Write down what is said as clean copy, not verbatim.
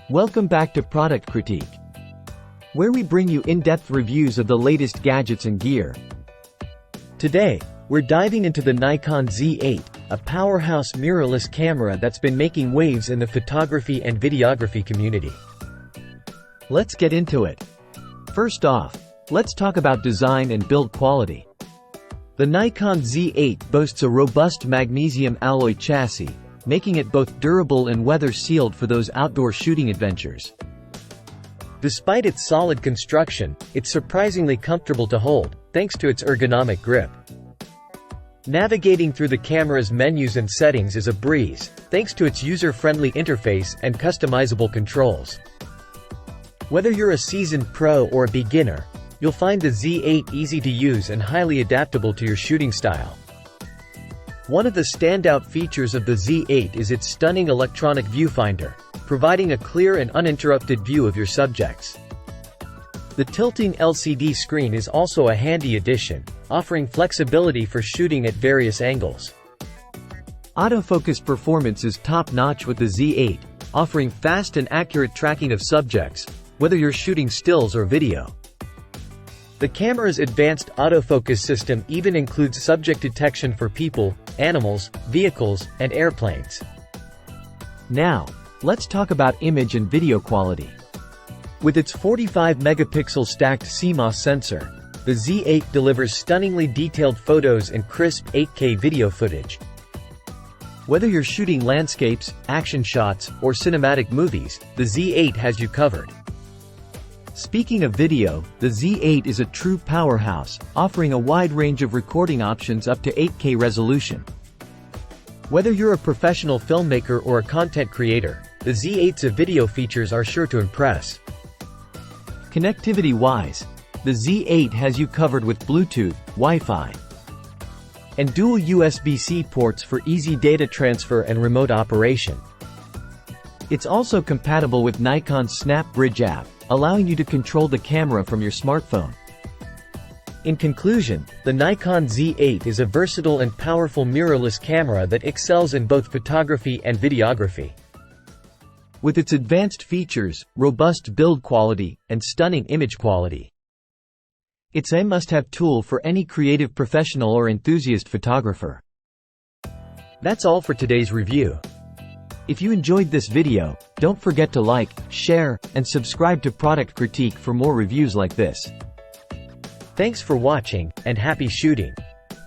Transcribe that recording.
Welcome back to Product Critique, where we bring you in-depth reviews of the latest gadgets and gear. Today, we're diving into the Nikon Z8, a powerhouse mirrorless camera that's been making waves in the photography and videography community. Let's get into it. First off, let's talk about design and build quality. The Nikon Z8 boasts a robust magnesium alloy chassis, making it both durable and weather-sealed for those outdoor shooting adventures. Despite its solid construction, it's surprisingly comfortable to hold, thanks to its ergonomic grip. Navigating through the camera's menus and settings is a breeze, thanks to its user-friendly interface and customizable controls. Whether you're a seasoned pro or a beginner, you'll find the Z8 easy to use and highly adaptable to your shooting style. One of the standout features of the Z8 is its stunning electronic viewfinder, providing a clear and uninterrupted view of your subjects. The tilting LCD screen is also a handy addition, offering flexibility for shooting at various angles. Autofocus performance is top-notch with the Z8, offering fast and accurate tracking of subjects, whether you're shooting stills or video. The camera's advanced autofocus system even includes subject detection for people, animals, vehicles, and airplanes. Now, let's talk about image and video quality. With its 45-megapixel stacked CMOS sensor, the Z8 delivers stunningly detailed photos and crisp 8K video footage. Whether you're shooting landscapes, action shots, or cinematic movies, the Z8 has you covered. Speaking of video, the Z8 is a true powerhouse, offering a wide range of recording options up to 8K resolution. Whether you're a professional filmmaker or a content creator, the Z8's video features are sure to impress. Connectivity-wise, the Z8 has you covered with Bluetooth, Wi-Fi, and dual USB-C ports for easy data transfer and remote operation. It's also compatible with Nikon's Snap Bridge app, allowing you to control the camera from your smartphone. In conclusion, the Nikon Z8 is a versatile and powerful mirrorless camera that excels in both photography and videography. With its advanced features, robust build quality, and stunning image quality, it's a must-have tool for any creative professional or enthusiast photographer. That's all for today's review. If you enjoyed this video, don't forget to like, share, and subscribe to Product Critique for more reviews like this. Thanks for watching, and happy shooting!